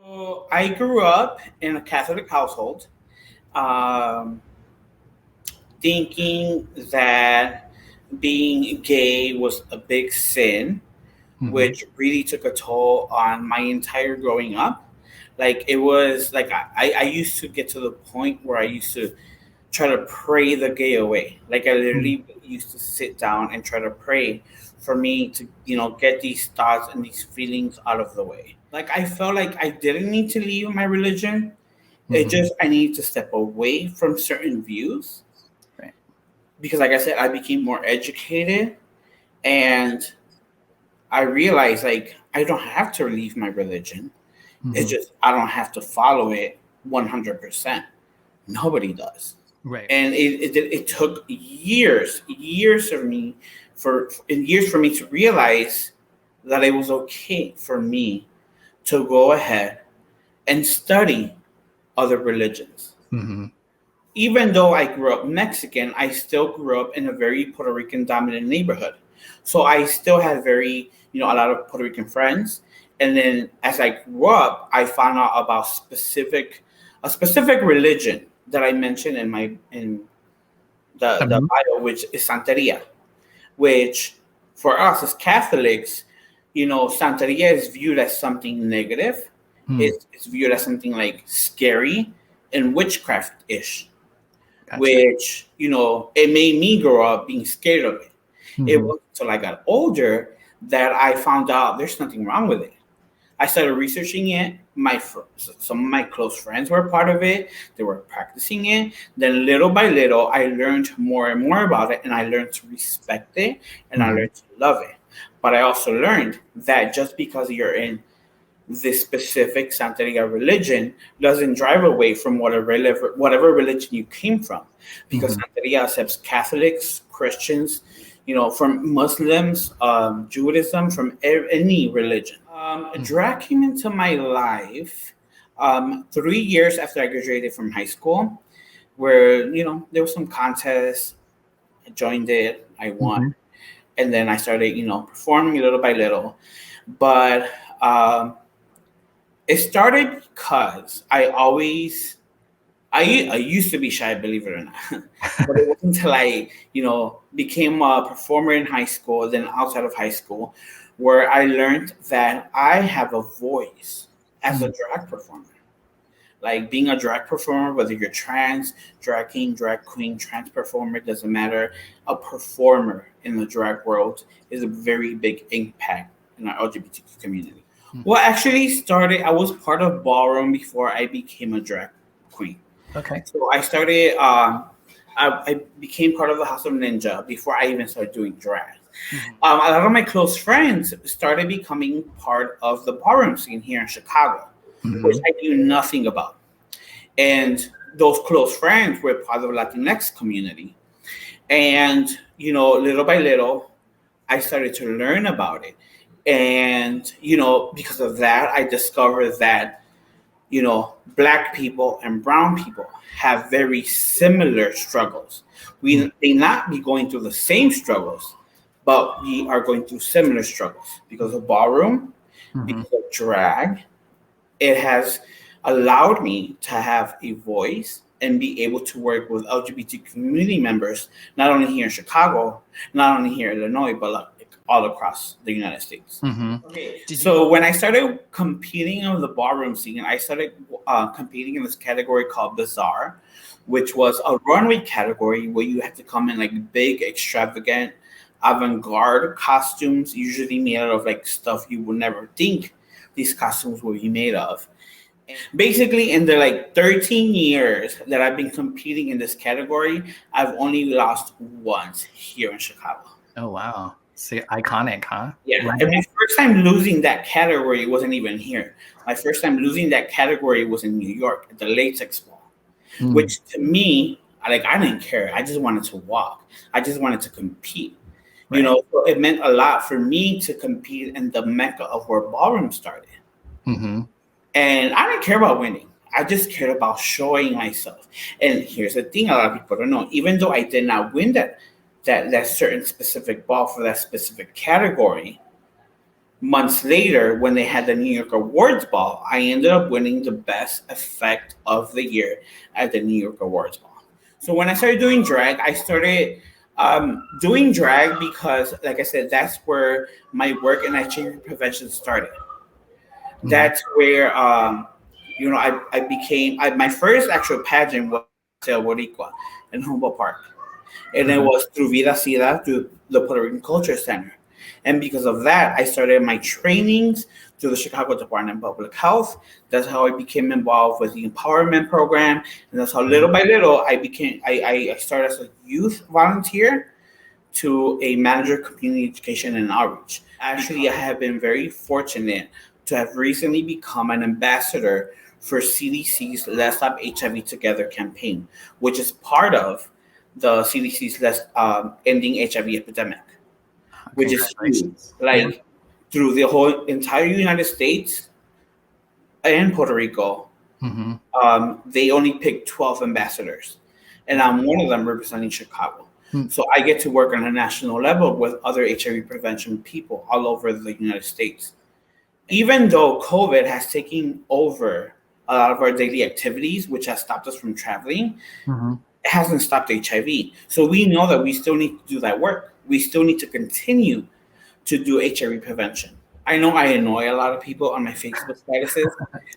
So I grew up in a Catholic household, um, thinking that being gay was a big sin, Mm-hmm. which really took a toll on my entire growing up. Like it was like I used to get to the point where I used to try to pray the gay away. Like I literally used to sit down and try to pray for me to, get these thoughts and these feelings out of the way. Like I felt like I didn't need to leave my religion. It Mm-hmm. just I needed to step away from certain views Right. because like I said, I became more educated and I realized like I don't have to leave my religion. It's Mm-hmm. just I don't have to follow it 100%. Nobody does. Right. And it took years of me years for me to realize that it was okay for me to go ahead and study other religions. Mm-hmm. Even though I grew up Mexican, I still grew up in a very Puerto Rican dominant neighborhood. So I still had a lot of Puerto Rican friends. And then as I grew up, I found out about a specific religion that I mentioned in the Mm-hmm. bio, which is Santeria, which for us as Catholics, Santeria is viewed as something negative. Mm. It's viewed as something like scary and witchcraft ish, Gotcha. which, it made me grow up being scared of it. It Mm-hmm. wasn't until I got older that I found out there's nothing wrong with it. I started researching it. Some of my close friends were part of it. They were practicing it. Then, little by little, I learned more and more about it, and I learned to respect it, and I Mm-hmm. learned to love it. But I also learned that just because you're in this specific Santeria religion doesn't drive away from whatever religion you came from, because Mm-hmm. Santeria accepts Catholics, Christians, from Muslims, Judaism, from any religion. Mm-hmm. Drag came into my life 3 years after I graduated from high school, where there was some contest. I joined it, I won, Mm-hmm. and then I started performing little by little. But um, it started because I used to be shy, believe it or not. But it wasn't until I, became a performer in high school, then outside of high school, where I learned that I have a voice as a Mm. drag performer. Like being a drag performer, whether you're trans, drag king, drag queen, trans performer, doesn't matter. A performer in the drag world is a very big impact in our LGBTQ community. Mm. Well, actually started, I was part of ballroom before I became a drag queen. Okay. So I became part of the House of Ninja before I even started doing drag. Mm-hmm. A lot of my close friends started becoming part of the ballroom scene here in Chicago, which Mm-hmm. I knew nothing about. And those close friends were part of the Latinx community. And, little by little, I started to learn about it. And, because of that, I discovered that black people and brown people have very similar struggles. We may not be going through the same struggles, but we are going through similar struggles because of ballroom, Mm-hmm. because of drag. It has allowed me to have a voice and be able to work with LGBT community members, not only here in Chicago, not only here in Illinois, but like all across the United States. Mm-hmm. Okay, Did you? so when I started competing in the ballroom scene, I started competing in this category called Bizarre, which was a runway category where you had to come in like big, extravagant, avant-garde costumes, usually made out of like stuff you would never think these costumes will be made of. Basically, in the like 13 years that I've been competing in this category, I've only lost once here in Chicago. Oh wow. See, iconic, huh? Yeah, and my Runway. first time losing that category wasn't even here. My first time losing that category was in New York at the Latex Ball, Mm. which to me, I didn't care. I just wanted to walk. I just wanted to compete. Right. So it meant a lot for me to compete in the mecca of where ballroom started. Mm-hmm. And I didn't care about winning. I just cared about showing myself. And here's the thing: a lot of people don't know. Even though I did not win that certain specific ball for that specific category, months later, when they had the New York Awards Ball, I ended up winning the best effect of the year at the New York Awards Ball. So when I started doing drag, I started doing drag because, like I said, that's where my work in HIV prevention started. That's where, I became, my first actual pageant was El Boricua in Humboldt Park. And it was through Vida Sida, through the Puerto Rican Culture Center. And because of that, I started my trainings through the Chicago Department of Public Health. That's how I became involved with the empowerment program. And that's how little by little I started as a youth volunteer to a manager of community education and outreach. Actually, I have been very fortunate to have recently become an ambassador for CDC's Let's Stop HIV Together campaign, which is part of the CDC's Ending HIV Epidemic, which is huge. Like through the whole entire United States and Puerto Rico, they only picked 12 ambassadors, and I'm one of them representing Chicago. So I get to work on a national level with other HIV prevention people all over the United States. Even though COVID has taken over a lot of our daily activities, which has stopped us from traveling, it hasn't stopped HIV. So we know that we still need to do that work. We still need to continue to do HIV prevention. I know I annoy a lot of people on my Facebook statuses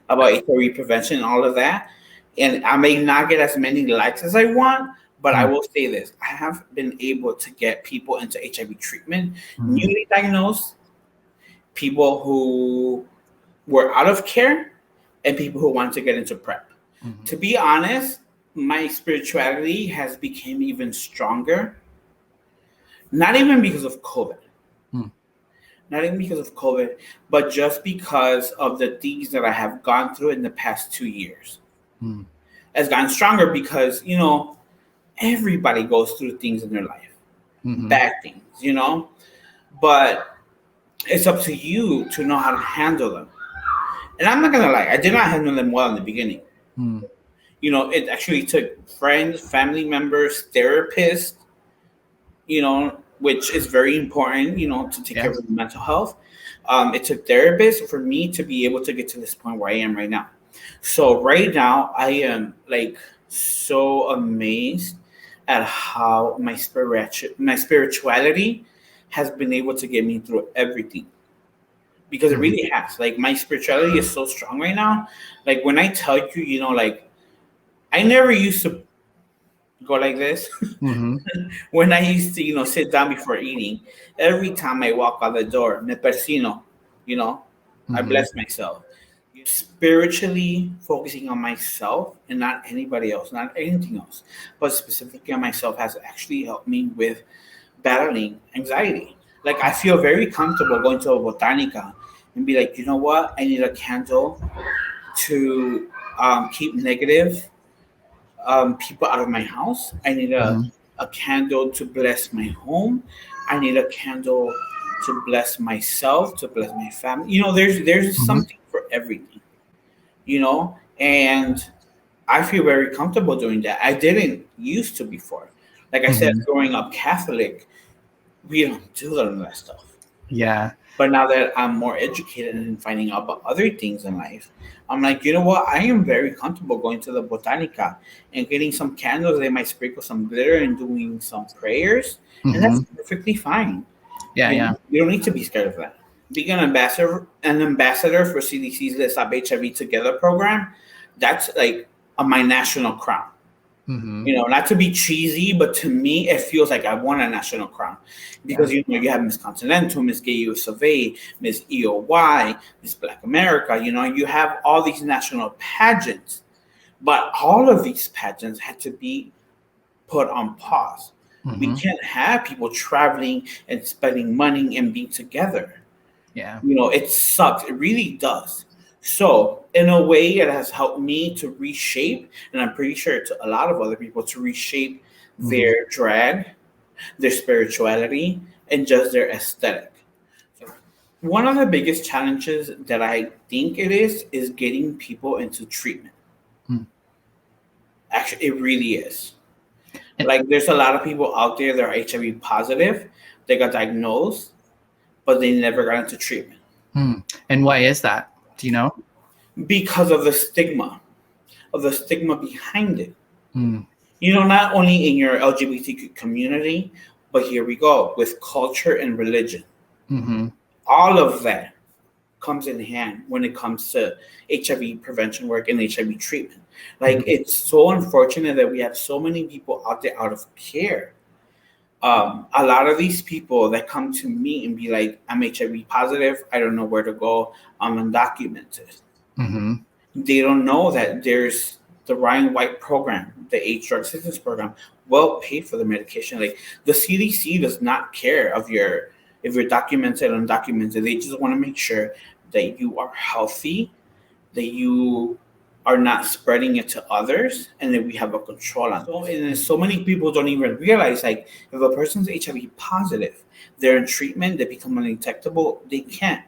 about HIV prevention and all of that. And I may not get as many likes as I want, but I will say this. I have been able to get people into HIV treatment, newly diagnosed, people who were out of care, and people who want to get into PrEP. To be honest, my spirituality has become even stronger. Not even because of COVID. Not even because of COVID, but just because of the things that I have gone through in the past 2 years. Has gotten stronger because, everybody goes through things in their life. Bad things, But it's up to you to know how to handle them. And I'm not going to lie, I did not handle them well in the beginning. It actually took friends, family members, therapists, which is very important, to take care of mental health. It took therapists for me to be able to get to this point where I am right now. So right now, I am so amazed at how my spirituality has been able to get me through everything. Because it really has. My spirituality is so strong right now. When I tell you, I never used to go like this. When I used to, sit down before eating, every time I walk out the door, me persino, I bless myself. Spiritually focusing on myself and not anybody else, not anything else, but specifically on myself has actually helped me with battling anxiety. I feel very comfortable going to a botanica and be like, you know what? I need a candle to keep negative people out of my house. I need a candle to bless my home. I need a candle to bless myself, to bless my family. There's something for everything, and I feel very comfortable doing that. I didn't used to before. Like I said, growing up Catholic, we don't do that stuff. Yeah. But now that I'm more educated and finding out about other things in life, I'm like, you know what? I am very comfortable going to the botanica and getting some candles. They might sprinkle some glitter and doing some prayers, and that's perfectly fine. You don't need to be scared of that. Being an ambassador for CDC's Let's Stop HIV Together program, that's my national crown. Not to be cheesy, but to me, it feels like I won a national crown because you have Miss Continental, Miss Gay USA, Miss EOY, Miss Black America. You have all these national pageants, but all of these pageants had to be put on pause. We can't have people traveling and spending money and being together. It sucks. It really does. So in a way, it has helped me to reshape, and I'm pretty sure to a lot of other people, to reshape their drag, their spirituality, and just their aesthetic. So one of the biggest challenges that I think it is getting people into treatment. Actually, it really is. There's a lot of people out there that are HIV positive. They got diagnosed, but they never got into treatment. And why is that? Do you know? Because of the stigma behind it. Mm. Not only in your LGBTQ community, but here we go with culture and religion. Mm-hmm. All of that comes in hand when it comes to HIV prevention work and HIV treatment. Like, it's so unfortunate that we have so many people out there out of care. A lot of these people that come to me and be like, I'm HIV positive, I don't know where to go, I'm undocumented. Mm-hmm. They don't know that there's the Ryan White program, the AIDS drug assistance program, well paid for the medication. Like, the CDC does not care if you're documented or undocumented. They just want to make sure that you are healthy, that you are not spreading it to others, and that we have a control on it. And so many people don't even realize, like, if a person's HIV positive, they're in treatment, they become undetectable, they can't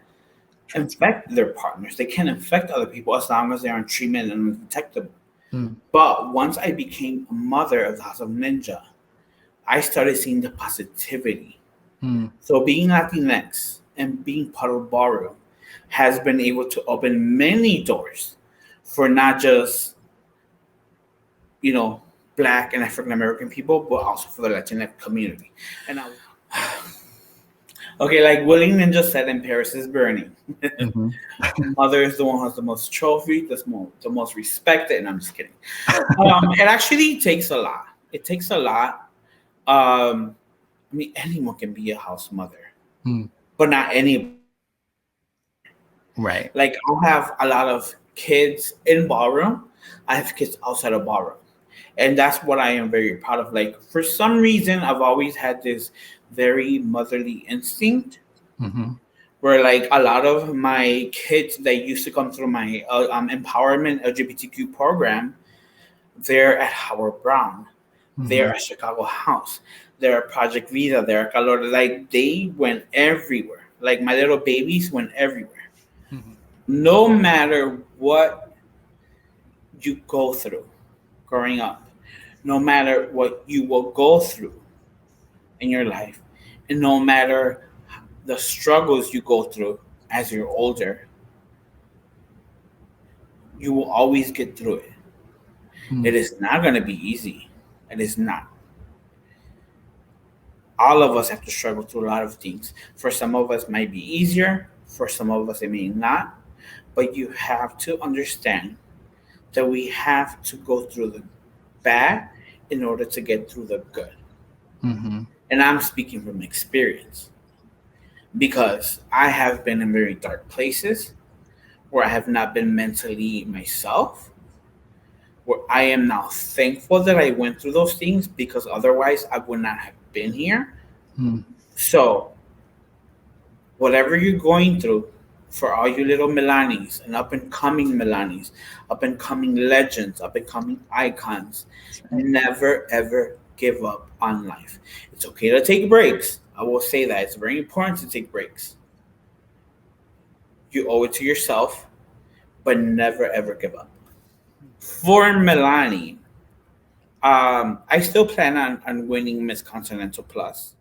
infect their partners. They can't infect other people as long as they're on treatment and undetectable. But once I became a mother of the House of Ninja, I started seeing the positivity. So being Latinx and being part of Ballroom has been able to open many doors for not just, Black and African American people, but also for the Latinx community. And okay, like Willie Ninja said, in Paris is burning. Mother is the one who has the most trophy, the most respected, and I'm just kidding. It actually takes a lot. It takes a lot. Anyone can be a house mother, but not any. Right. Like, I'll have a lot of kids in Ballroom. I have kids outside of Ballroom. And that's what I am very proud of. Like, for some reason, I've always had this very motherly instinct where, like, a lot of my kids that used to come through my empowerment LGBTQ program, they're at Howard Brown. They're at Chicago House. They're at Project Vida. They're at Calor. Like, they went everywhere. Like, my little babies went everywhere. No matter what you go through growing up, no matter what you will go through in your life, and no matter the struggles you go through as you're older, you will always get through it. It is not going to be easy. It is not. All of us have to struggle through a lot of things. For some of us, it might be easier. For some of us, it may not. But you have to understand that we have to go through the bad in order to get through the good. And I'm speaking from experience, because I have been in very dark places where I have not been mentally myself, where I am now thankful that I went through those things, because otherwise I would not have been here. So whatever you're going through, for all you little Milanis and up-and-coming Milanis, up-and-coming legends, up-and-coming icons, never, ever give up on life. It's okay to take breaks. I will say that. It's very important to take breaks. You owe it to yourself, but never, ever give up. For Milani, I still plan on winning Miss Continental Plus.